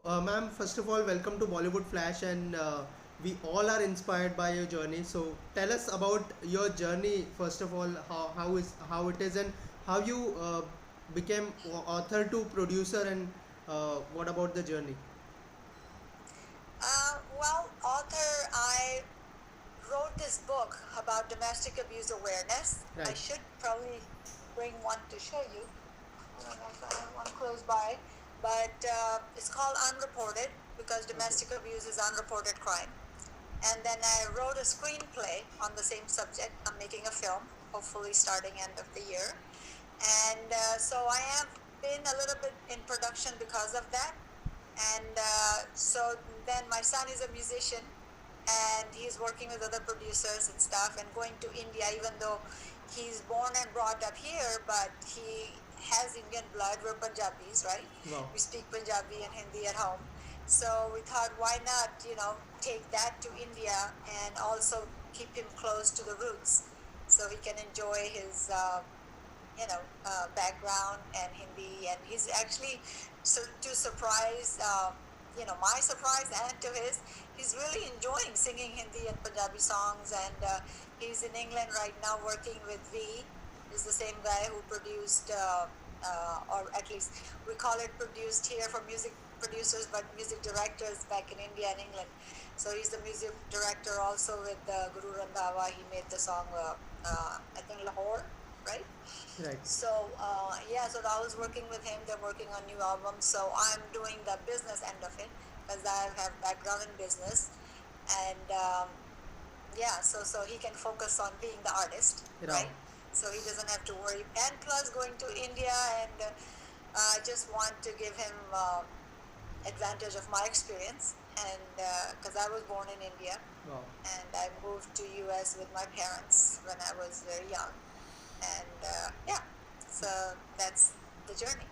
Ma'am, first of all, welcome to Bollywood Flash, and we all are inspired by your journey. So, tell us about your journey. First of all, how it is, and how you became author to producer, and what about the journey? Author, I wrote this book about domestic abuse awareness. I Right. should probably bring one to show you. I don't know if I have one close by, but it's called Unreported because Okay. domestic abuse is unreported crime. And then I wrote a screenplay on the same subject. I'm making a film, hopefully starting end of the year. And so I have been a little bit in production because of that. And so then my son is a musician and he's working with other producers and stuff and going to India, even though he's born and brought up here, but he has Indian blood. We're Punjabis, right? Wow. We speak Punjabi and Hindi at home. So we thought, why not, take that to India and also keep him close to the roots so he can enjoy his background and Hindi, and he's actually to surprise, my surprise and to his, he's really enjoying singing Hindi and Punjabi songs, and he's in England right now working with V. Is the same guy who produced, or at least we call it produced here for music producers, but music directors back in India and England. So he's the music director also with Guru Randhawa. He made the song, I think Lahore, right? Right. So so I was working with him. They're working on new albums. So I'm doing the business end of it because I have background in business, and so he can focus on being the artist, Wow. right? So he doesn't have to worry. And plus, going to India, and I just want to give him advantage of my experience, and because I was born in India, Wow. and I moved to US with my parents when I was very young, and so that's the journey.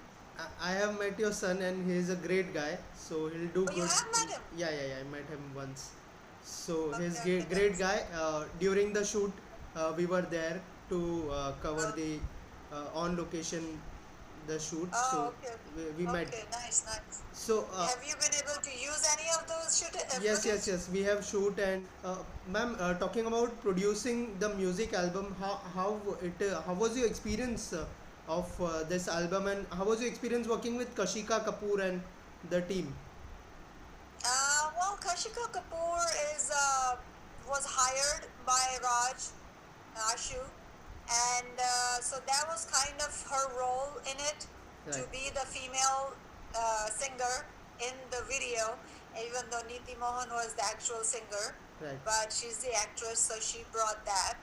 I have met your son, and he's a great guy. So he'll do Oh, you good. have met him? Yeah. I met him once. So he's Okay, okay, great nice. guy. During the shoot, we were there to cover Oh, the on location the shoot. oh, So okay, okay. we met. Okay, nice, nice. So Have you been able to use any of those yes, footage? yes. We have shoot, and ma'am, talking about producing the music album, how was your experience of this album, and how was your experience working with Kashika Kapoor and the team? Kashika Kapoor was hired by Raj Ashu, and so that was kind of her role in it, to Right. be the female singer in the video, even though Neeti Mohan was the actual singer, Right. but she's the actress, so she brought that.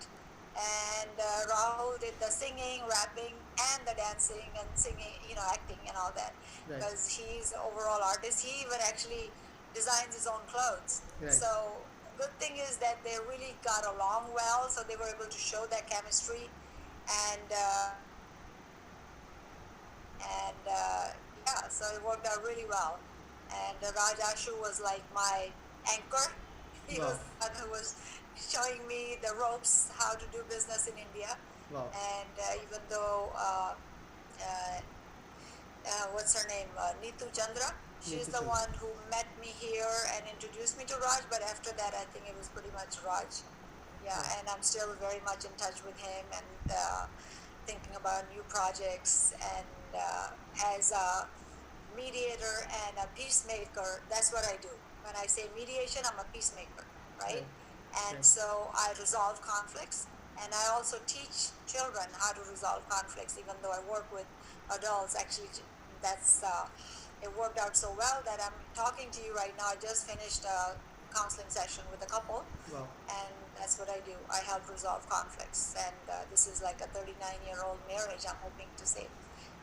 And Rahul did the singing, rapping, and the dancing and singing, acting and all that, Right. because he's an overall artist. He even actually designs his own clothes. Right. So good thing is that they really got along well, so they were able to show that chemistry, and so it worked out really well. And Raj Ashu was like my anchor. He Wow. was the one who was showing me the ropes how to do business in India. Wow. And even though uh, what's her name, Neetu Chandra, she's Neetu the Chandra. one who met me here and introduced me to Raj. But after that, I think it was pretty much Raj. Yeah, Wow. and I'm still very much in touch with him, and thinking about new projects. And as a mediator and a peacemaker, that's what I do. When I say mediation, I'm a peacemaker, right? Right. And Right. so I resolve conflicts, and I also teach children how to resolve conflicts, even though I work with adults. Actually, that's it worked out so well that I'm talking to you right now. I just finished a counseling session with a couple, Wow. and that's what I do. I help resolve conflicts, and this is like a 39-year-old marriage, I'm hoping to save.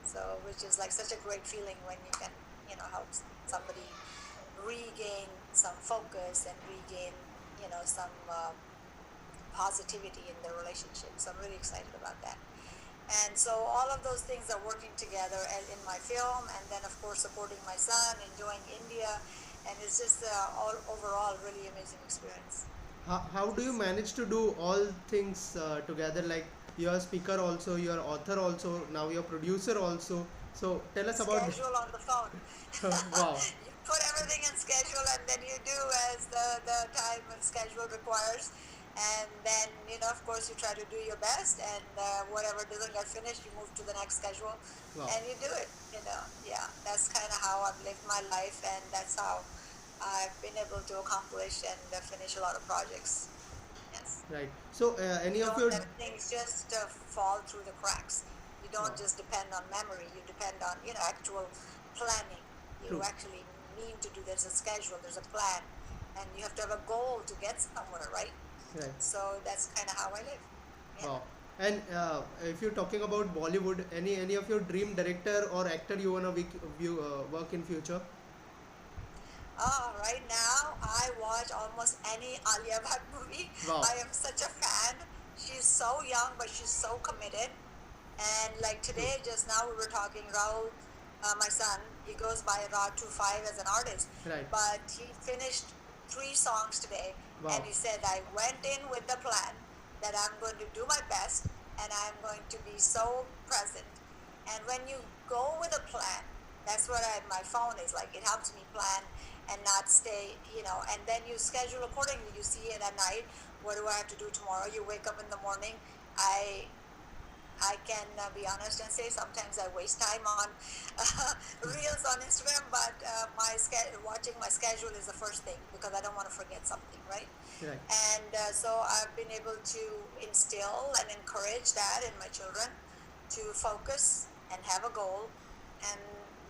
So, which is like such a great feeling when you can, help somebody regain some focus and regain, some positivity in their relationship. So I'm really excited about that. And so all of those things are working together in my film, and then of course supporting my son, enjoying India, and it's just all overall really amazing experience. How do you manage to do all things together? Like you're a speaker also, you're author also, now you're producer also. So tell us about Schedule on the phone. wow. You put everything and then you do as the time and schedule requires. And then, of course, you try to do your best, and whatever doesn't get finished, you move to the next schedule Wow. and you do it. Yeah, that's kind of how I've lived my life, and that's how I've been able to accomplish and finish a lot of projects. Yes. Right. So, You any of don't your let things just fall through the cracks. You wow, don't just depend on memory. You depend on, actual planning. You true. actually mean to do. There's a schedule. There's a plan, and you have to have a goal to get somewhere, right? Right. So that's kind of how I live. Yeah. Wow. And if you're talking about Bollywood, any of your dream director or actor you wanna work in future? Right now, I watch almost any Alia Bhatt movie. Wow. I am such a fan. She's so young, but she's so committed. And like True. today, just now we were talking, Rahul, my son, he goes by Ra25 as an artist, Right. but he finished 3 songs today, and Wow. he said, I went in with the plan that I'm going to do my best and I'm going to be so present. And when you go with a plan, that's what my phone is like. It helps me plan and not stay, and then you schedule accordingly. You see it at night. What do I have to do tomorrow? You wake up in the morning. I I can be honest and say sometimes I waste time on reels on Instagram, but watching my schedule is the first thing because I don't want to forget something, right? Right. And so I've been able to instill and encourage that in my children to focus and have a goal, and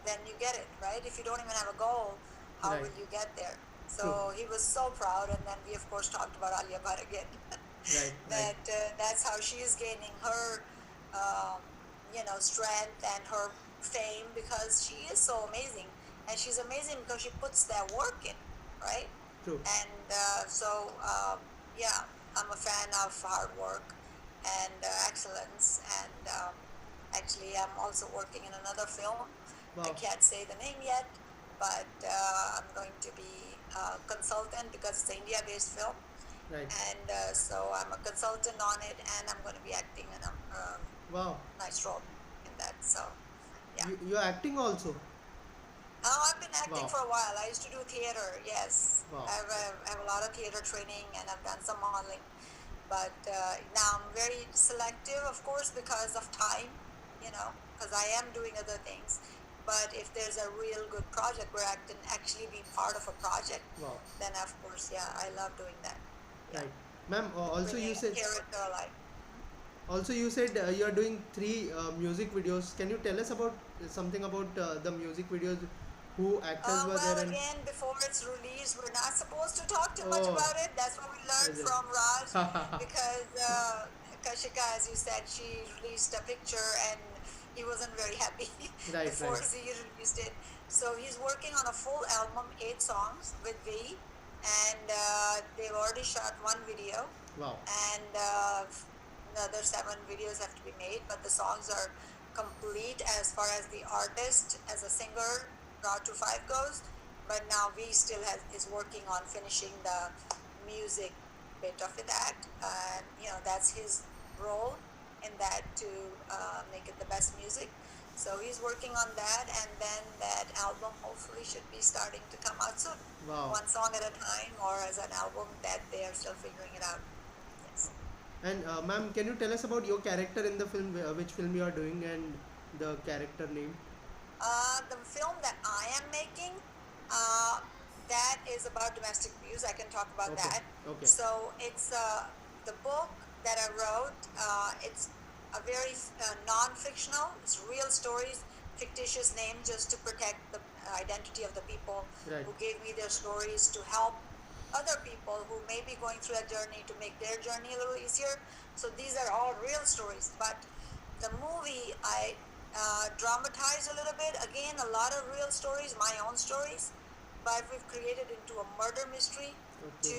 then you get it, right? If you don't even have a goal, how Right. will you get there? True. So he was so proud, and then we of course talked about Alia Bhatt again. Right. Right. That's how she is gaining her um, strength and her fame because she is so amazing, and she's amazing because she puts that work in, right? True. And yeah, I'm a fan of hard work and excellence. And actually, I'm also working in another film. I Wow. can't say the name yet, but I'm going to be a consultant because it's an India-based film, Right. and so I'm a consultant on it, and I'm going to be acting in a Wow. nice role in that. So, yeah. You're acting also. Oh, I've been acting Wow. for a while. I used to do theater. Yes, Wow. I have a lot of theater training, and I've done some modeling. But now I'm very selective, of course, because of time. Because I am doing other things. But if there's a real good project where I can actually be part of a project, Wow. then of course, yeah, I love doing that. Yeah, Right. Ma'am, also bringing you a said character alive. you are doing three music videos. Can you tell us about something about the music videos? Who actors were Well, there and again, before it's released, we're not supposed to talk too much oh, about it. That's what we learned is it? from Raj, because Kashika, as you said, she released a picture and he wasn't very happy Right. before Right. he released it. So he's working on a full album, 8 songs with V, and they've already shot one video, Wow. and another 7 videos have to be made, but the songs are complete as far as the artist as a singer Raw to 5 goes. But now V still is working on finishing the music bit of that, and that's his role in that to make it the best music. So he's working on that, and then that album hopefully should be starting to come out soon. Wow. One song at a time, or as an album that they are still figuring it out. Yes. And ma'am, can you tell us about your character in the film, which film you are doing, and the character name? The film that I am making, uh, that is about domestic abuse. I can talk about Okay. that. Okay. So it's the book that I wrote. It's a very non-fictional. It's real stories, fictitious names, just to protect the identity of the people Right. who gave me their stories to help other people who may be going through a journey to make their journey a little easier. So these are all real stories, but the movie I dramatized a little bit. Again, a lot of real stories, my own stories, but we've created into a murder mystery. Okay.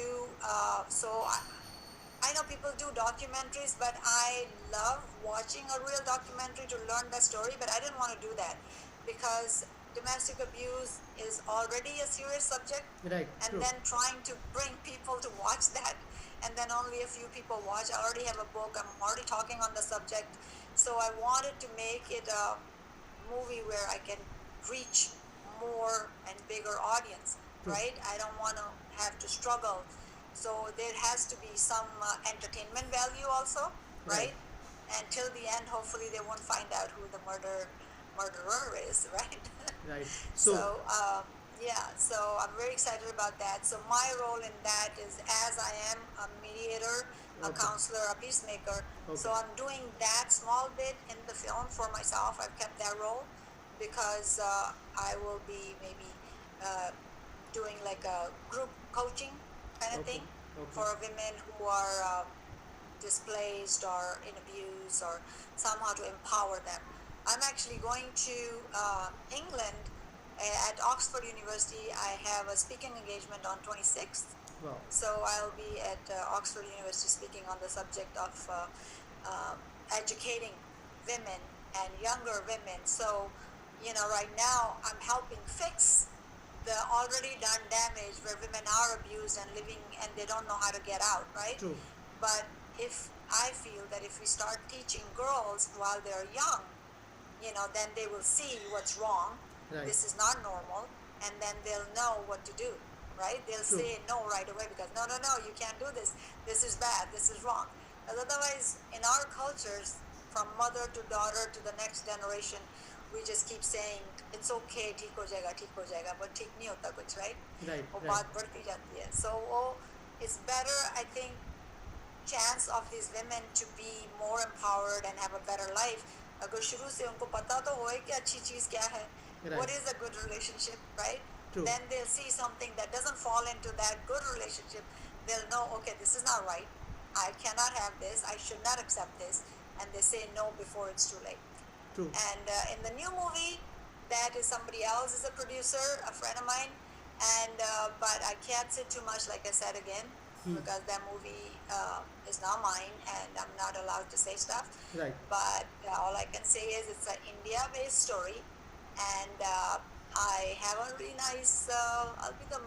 I know people do documentaries, but I love watching a real documentary to learn that story. But I didn't want to do that because domestic abuse is already a serious subject, Right. and True. then trying to bring people to watch that, and then only a few people watch. I already have a book. I'm already talking on the subject, so I wanted to make it a movie where I can reach more and bigger audience. True. right? I don't want to have to struggle. So there has to be some entertainment value also, Right. right? And till the end, hopefully they won't find out who the murderer is, right? Right. So, So yeah, so I'm very excited about that. So my role in that is, as I am a mediator, a okay. counselor, a peacemaker. Okay. So I'm doing that small bit in the film for myself. I've kept that role because I will be maybe uh, doing like a group coaching kind of Okay. thing Okay. for women who are displaced or in abuse, or somehow to empower them. I'm actually going to England at Oxford University. I have a speaking engagement on 26th. Wow. So I'll be at Oxford University speaking on the subject of uh, educating women and younger women. So, right now I'm helping fix the already done damage where women are abused and living and they don't know how to get out, right? True. But if I feel that if we start teaching girls while they're young, then they will see what's wrong. Right. This is not normal, and then they'll know what to do, right? They'll True. say no right away because no, no, no, you can't do this. This is bad. This is wrong. Because otherwise, in our cultures, from mother to daughter to the next generation, we just keep saying it's okay, ठीक हो जाएगा, but ठीक नहीं होता कुछ, right? Right. वो Right. बात बढ़ती जाती है. So it's better, I think, chance of these women to be more empowered and have a better life. अगर शुरू से उनको पता तो होए कि अच्छी चीज़ क्या है, Right. what is a good relationship, right? True. Then they'll see something that doesn't fall into that good relationship. They'll know, okay, this is not right. I cannot have this. I should not accept this. And they say no before it's too late. True. And in the new movie, that is somebody else is a producer, a friend of mine. And but I can't say too much, like I said again, because that movie is not mine, and I'm not allowed to say stuff. Right. But all I can say is it's an India-based story, and I have a really nice. I'll be the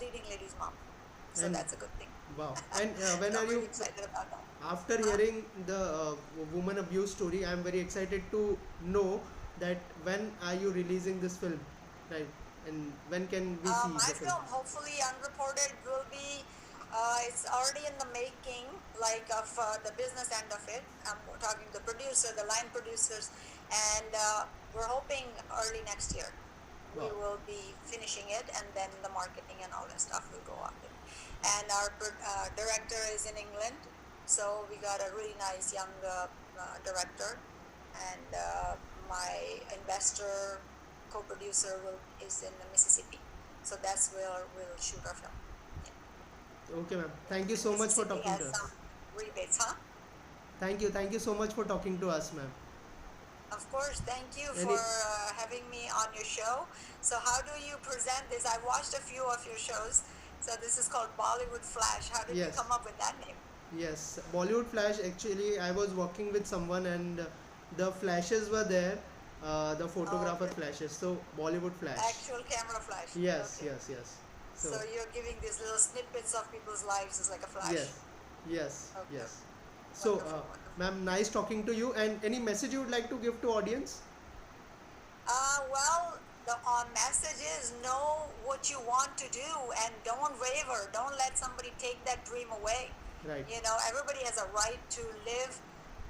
leading lady's mom, so And- that's a good thing. Wow. And when So are I'm you? really excited about that. After hearing the woman abuse story, I am very excited to know that when are you releasing this film, right? And when can we see My the film, hopefully unreported, will be. It's already in the making, like of the business end of it. I'm talking to the producer, the line producers, and we're hoping early next year we Wow. will be finishing it, and then the marketing and all that stuff will go on. And our director is in England, so we got a really nice young director, and my investor co-producer is in Mississippi, so that's where we'll shoot our film. Okay, ma'am. Thank you so much for Mississippi talking has to us. some rebates, huh? Thank you. Thank you so much for talking to us, ma'am. Of course, thank you Any- for having me on your show. So how do you present this? I watched a few of your shows. So this is called Bollywood Flash. How did you Yes. come up with that name? Yes, Bollywood Flash. Actually, I was working with someone, and the flashes were there. The photographer okay. flashes. So Bollywood Flash. Actual camera flash. Yes, Okay. yes, yes. So you're giving these little snippets of people's lives as like a flash. Yes, yes, Okay. yes. So, Wonderful, wonderful. ma'am, nice talking to you. And any message you would like to give to audience? Well, the message is know what you want to do and don't waver. Don't let somebody take that dream away. Right. Everybody has a right to live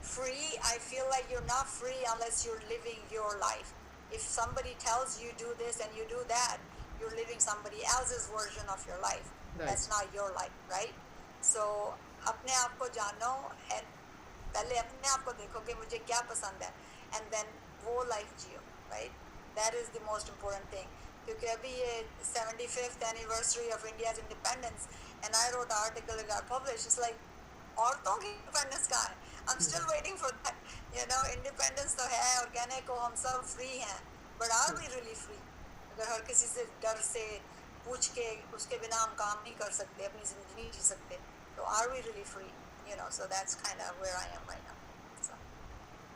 free. I feel like you're not free unless you're living your life. If somebody tells you do this and you do that, you're living somebody else's version of your life. Right. That's not your life, right? So अपने आप को जानो and पहले अपने आप को देखो कि मुझे क्या पसंद है, and then वो life Jio, right? That is the most important thing. क्योंकि अभी ये 75th anniversary of India's independence, and I wrote an article that got published. It's like औरतों की independence कहाँ है? I'm still waiting for that. Independence तो है और कहने को हम सब free हैं, but are we really free? अगर हर किसी से डर से पूछ के उसके बिना हम काम नहीं कर सकते, अपनी जिंदगी नहीं जी सकते, तो are we really free? So that's kind of where I am right now. So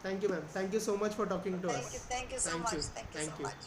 Thank you, ma'am. Thank you so much for talking to us. thank you so Thank much. you. Thank you Thank so you. much.